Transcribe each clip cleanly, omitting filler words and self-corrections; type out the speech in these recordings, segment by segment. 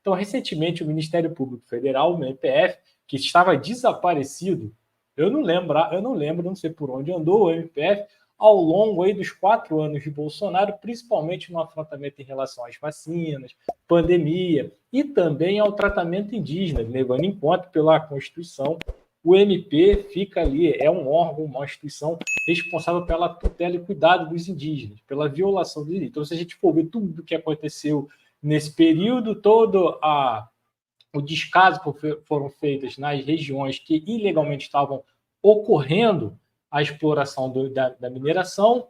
Então, recentemente, o Ministério Público Federal, o MPF, que estava desaparecido, eu não lembro, não sei por onde andou o MPF, ao longo aí dos 4 anos de Bolsonaro, principalmente no afrontamento em relação às vacinas, pandemia e também ao tratamento indígena, levando em conta pela Constituição, o MP fica ali, é um órgão, uma instituição responsável pela tutela e cuidado dos indígenas, pela violação dos indígenas. Então, se a gente for ver tudo o que aconteceu nesse período, todo o descaso que foram feitas nas regiões que ilegalmente estavam ocorrendo a exploração da mineração.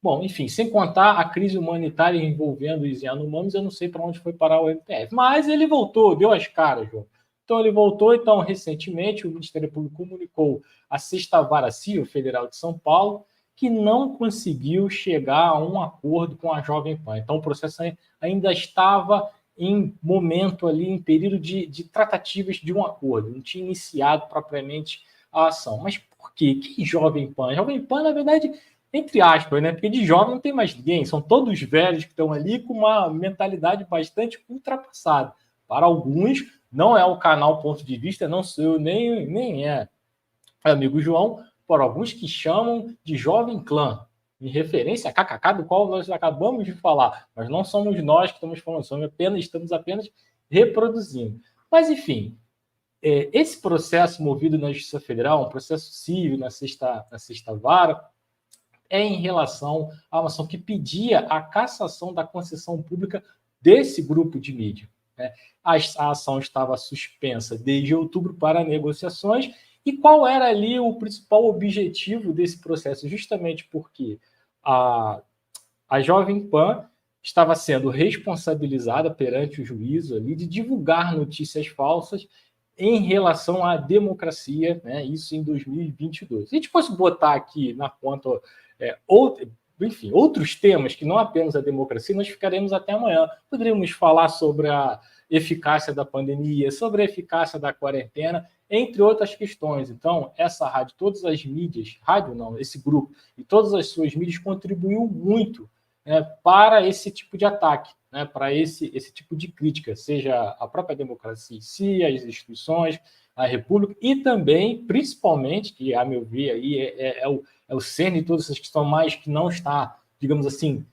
Bom, enfim, sem contar a crise humanitária envolvendo os Yanomamis, eu não sei para onde foi parar o MPF. Mas ele voltou, deu as caras, João. Então ele voltou, então, recentemente, o Ministério Público comunicou à Sexta Vara Civil Federal de São Paulo que não conseguiu chegar a um acordo com a Jovem Pan. Então o processo ainda estava em momento ali, em período de tratativas de um acordo, não tinha iniciado propriamente a ação. Mas por quê? Que Jovem Pan? Jovem Pan, na verdade, entre aspas, né? Porque de jovem não tem mais ninguém, são todos velhos que estão ali com uma mentalidade bastante ultrapassada. Para alguns, não é o canal Ponto de Vista, não sou eu, nem é amigo João, por alguns que chamam de Jovem Clã, em referência a KKK, do qual nós acabamos de falar, mas não somos nós que estamos falando, estamos apenas reproduzindo. Mas, enfim, esse processo movido na Justiça Federal, um processo civil na sexta vara, é em relação a uma ação que pedia a cassação da concessão pública desse grupo de mídia. Né? A ação estava suspensa desde outubro para negociações. E qual era ali o principal objetivo desse processo? Justamente porque a Jovem Pan estava sendo responsabilizada perante o juízo ali de divulgar notícias falsas em relação à democracia, né? Isso em 2022. Se a gente fosse botar aqui na conta outros temas que não apenas a democracia, nós ficaremos até amanhã. Poderíamos falar sobre a eficácia da pandemia, sobre a eficácia da quarentena, entre outras questões. Então, essa rádio, todas as mídias, rádio não, esse grupo e todas as suas mídias contribuiu muito, né, para esse tipo de ataque, né, para esse tipo de crítica, seja a própria democracia em si, as instituições, a república e também, principalmente, que a meu ver aí é o cerne de todas essas questões, mais que não está, digamos assim,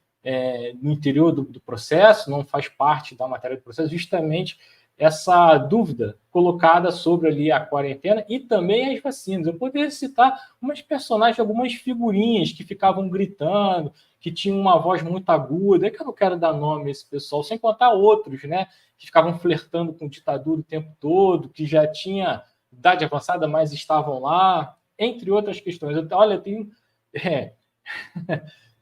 no interior do processo, não faz parte da matéria do processo, justamente essa dúvida colocada sobre ali a quarentena e também as vacinas. Eu poderia citar umas personagens, algumas figurinhas que ficavam gritando, que tinham uma voz muito aguda, é que eu não quero dar nome a esse pessoal, sem contar outros, né, que ficavam flertando com ditadura o tempo todo, que já tinha idade avançada, mas estavam lá, entre outras questões. Olha, eu tenho...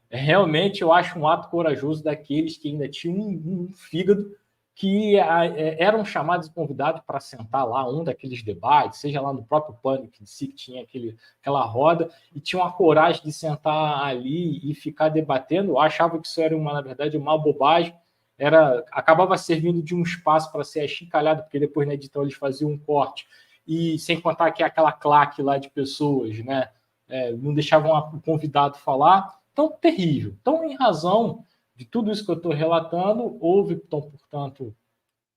realmente eu acho um ato corajoso daqueles que ainda tinham um fígado, que eram chamados e convidados para sentar lá um daqueles debates, seja lá no próprio Pânico em si, que tinha aquela roda, e tinham a coragem de sentar ali e ficar debatendo. Eu achava que isso era, na verdade, uma bobagem, acabava servindo de um espaço para ser achincalhado, porque depois na edição eles faziam um corte, e sem contar que aquela claque lá de pessoas, né, não deixavam o convidado falar. Então, terrível. Então, em razão de tudo isso que eu estou relatando, houve, então, portanto,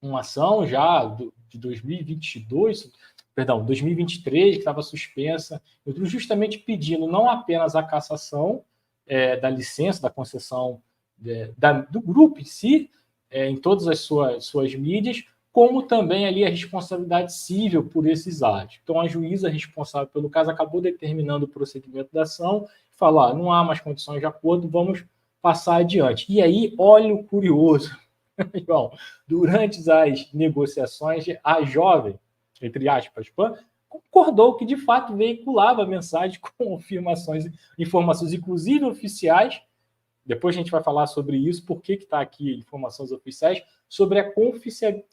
uma ação já de 2022, perdão, 2023, que estava suspensa, justamente pedindo não apenas a cassação da licença, da concessão do grupo em si, em todas as suas mídias, como também ali a responsabilidade civil por esses atos. Então, a juíza responsável pelo caso acabou determinando o prosseguimento da ação e falou, não há mais condições de acordo, vamos passar adiante. E aí, olha o curioso, João, durante as negociações, a jovem, entre aspas, PAN, concordou que, de fato, veiculava a mensagem com informações, inclusive oficiais. Depois a gente vai falar sobre isso, por que está aqui informações oficiais, sobre a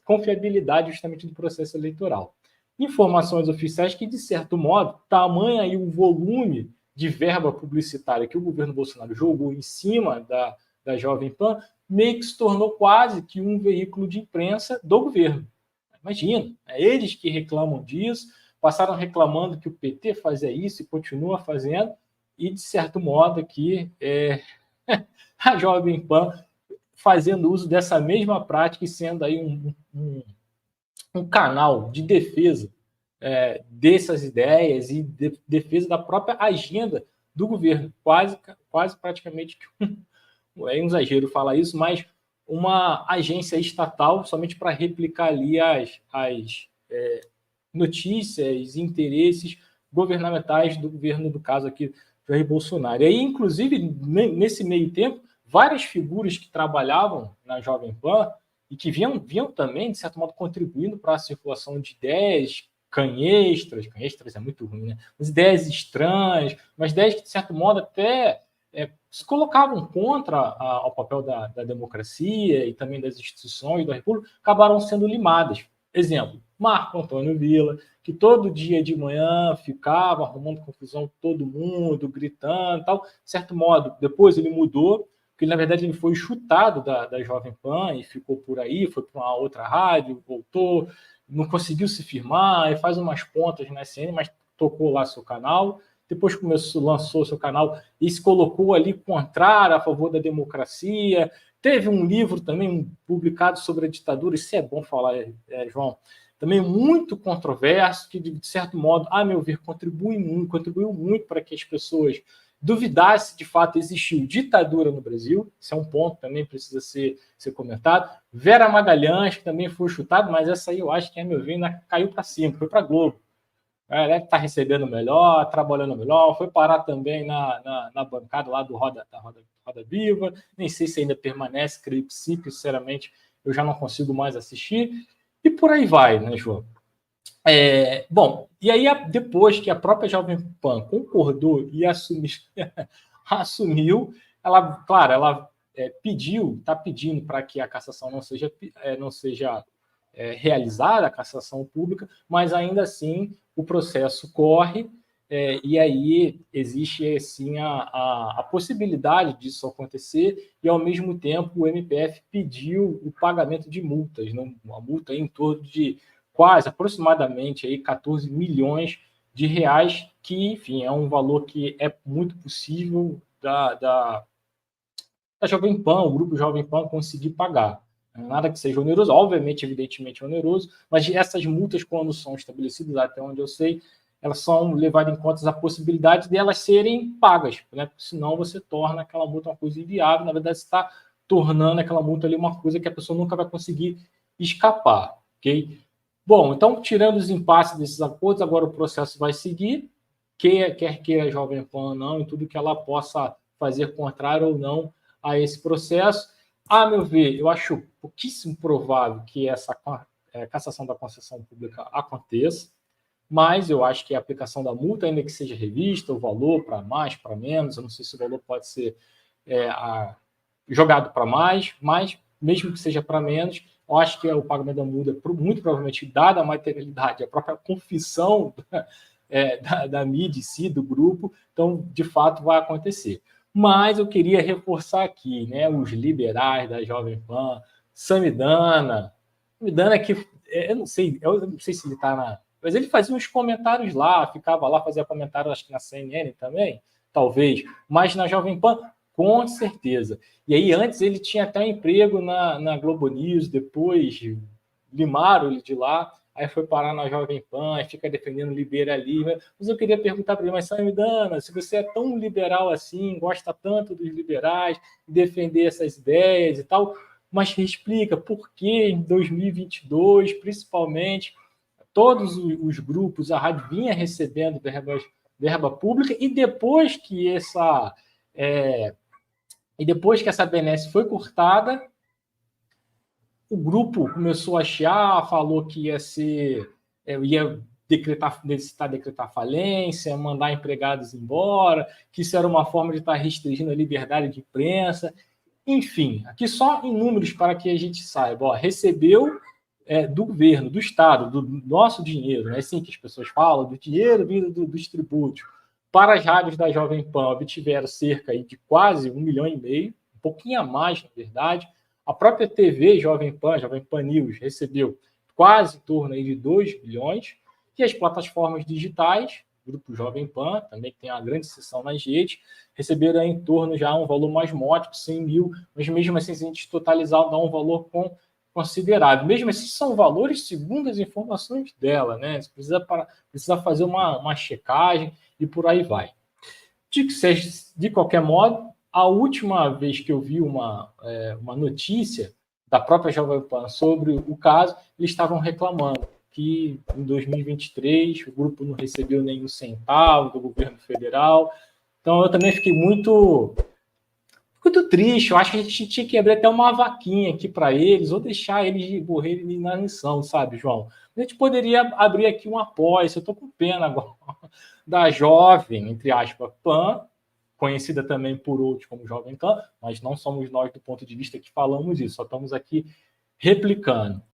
confiabilidade justamente do processo eleitoral. Informações oficiais que, de certo modo, tamanho aí o volume de verba publicitária que o governo Bolsonaro jogou em cima da Jovem Pan, meio que se tornou quase que um veículo de imprensa do governo. Imagina, eles que reclamam disso, passaram reclamando que o PT fazia isso e continua fazendo, e, de certo modo, aqui a Jovem Pan fazendo uso dessa mesma prática e sendo aí um canal de defesa dessas ideias e defesa da própria agenda do governo. Quase praticamente, é um exagero falar isso, mas uma agência estatal somente para replicar ali as notícias e interesses governamentais do governo, do caso aqui, Jair Bolsonaro. E aí, inclusive, nesse meio tempo, várias figuras que trabalhavam na Jovem Pan e que vinham também, de certo modo, contribuindo para a circulação de ideias canhestras é muito ruim, né? As ideias estranhas, mas ideias que, de certo modo, até se colocavam contra ao papel da democracia e também das instituições da República, acabaram sendo limadas. Exemplo, Marco Antônio Villa, que todo dia de manhã ficava arrumando confusão com todo mundo, gritando e tal. De certo modo, depois ele mudou, porque na verdade ele foi chutado da Jovem Pan e ficou por aí, foi para uma outra rádio, voltou, não conseguiu se firmar, e faz umas pontas na SN, mas tocou lá seu canal. Depois lançou seu canal e se colocou ali contrário, a favor da democracia. Teve um livro também publicado sobre a ditadura, isso é bom falar, João, também muito controverso, que de certo modo, a meu ver, contribuiu muito para que as pessoas duvidassem de fato existiu ditadura no Brasil. Esse é um ponto que também precisa ser comentado. Vera Magalhães, que também foi chutado, mas essa aí eu acho que, a meu ver, ainda caiu para cima, foi para a Globo. Deve estar recebendo melhor, trabalhando melhor, foi parar também na bancada lá da Roda Viva, nem sei se ainda permanece, creio que sim, sinceramente eu já não consigo mais assistir, e por aí vai, né, João? Bom, e aí depois que a própria Jovem Pan concordou e assumiu, ela, claro, ela está pedindo para que a cassação não seja realizada, a cassação pública, mas ainda assim o processo corre, e aí existe assim a possibilidade disso acontecer, e ao mesmo tempo o MPF pediu o pagamento de multas, né? Uma multa em torno de aproximadamente aí 14 milhões de reais, que, enfim, é um valor que é muito possível da Jovem Pan, o grupo Jovem Pan conseguir pagar. Nada que seja oneroso, obviamente, evidentemente oneroso, mas essas multas, quando são estabelecidas, até onde eu sei, elas são levadas em conta a possibilidade de elas serem pagas, né? Porque senão você torna aquela multa uma coisa inviável, na verdade você está tornando aquela multa ali uma coisa que a pessoa nunca vai conseguir escapar, ok? Bom, então, tirando os impasses desses acordos, agora o processo vai seguir, quer queira a Jovem Pan ou não, e tudo que ela possa fazer contrário ou não a esse processo. A meu ver, eu acho pouquíssimo provável que essa cassação da concessão pública aconteça, mas eu acho que a aplicação da multa, ainda que seja revista, o valor para mais, para menos, eu não sei se o valor pode ser jogado para mais, mas mesmo que seja para menos, eu acho que o pagamento da multa, muito provavelmente, dada a materialidade, a própria confissão da mídia em si, do grupo, então, de fato, vai acontecer. Mas eu queria reforçar aqui, né, os liberais da Jovem Pan, Samidana que eu não sei se ele está na... Mas ele fazia uns comentários lá, ficava lá, fazia comentário, acho que na CNN também, talvez, mas na Jovem Pan, com certeza. E aí, antes, ele tinha até um emprego na Globo News, depois limaram ele de lá, aí foi parar na Jovem Pan, aí fica defendendo liberalismo. Mas eu queria perguntar para ele, mas Samidana, se você é tão liberal assim, gosta tanto dos liberais, defender essas ideias e tal, mas explica por que em 2022, principalmente, todos os grupos, a rádio vinha recebendo verba pública, e depois que essa benesse foi cortada, o grupo começou a chiar, falou que ia decretar falência, mandar empregados embora, que isso era uma forma de estar restringindo a liberdade de imprensa. Enfim, aqui só em números para que a gente saiba. Recebeu do governo, do Estado, do nosso dinheiro, né? Assim que as pessoas falam, do dinheiro vindo dos tributos, para as rádios da Jovem Pan, obtiveram cerca de quase 1,5 milhão, um pouquinho a mais, na verdade. A própria TV Jovem Pan News, recebeu quase em torno aí de 2 milhões, e as plataformas digitais, Grupo Jovem Pan, também que tem uma grande seção nas redes, receberam em torno já um valor mais módico, 100 mil, mas mesmo assim, se a gente totalizar, dá um valor com considerável. Mesmo assim, são valores segundo as informações dela, né? Você precisa fazer uma checagem e por aí vai. De qualquer modo, a última vez que eu vi uma notícia da própria Jovem Pan sobre o caso, eles estavam reclamando que em 2023 o grupo não recebeu nenhum centavo do governo federal. Então eu também fiquei muito triste. Eu acho que a gente tinha que abrir até uma vaquinha aqui para eles, ou deixar eles morrerem na missão, sabe, João? A gente poderia abrir aqui um apoio. Eu estou com pena agora da Jovem, entre aspas, Pan, conhecida também por outros como Jovem Pan, mas não somos nós do ponto de vista que falamos isso, só estamos aqui replicando.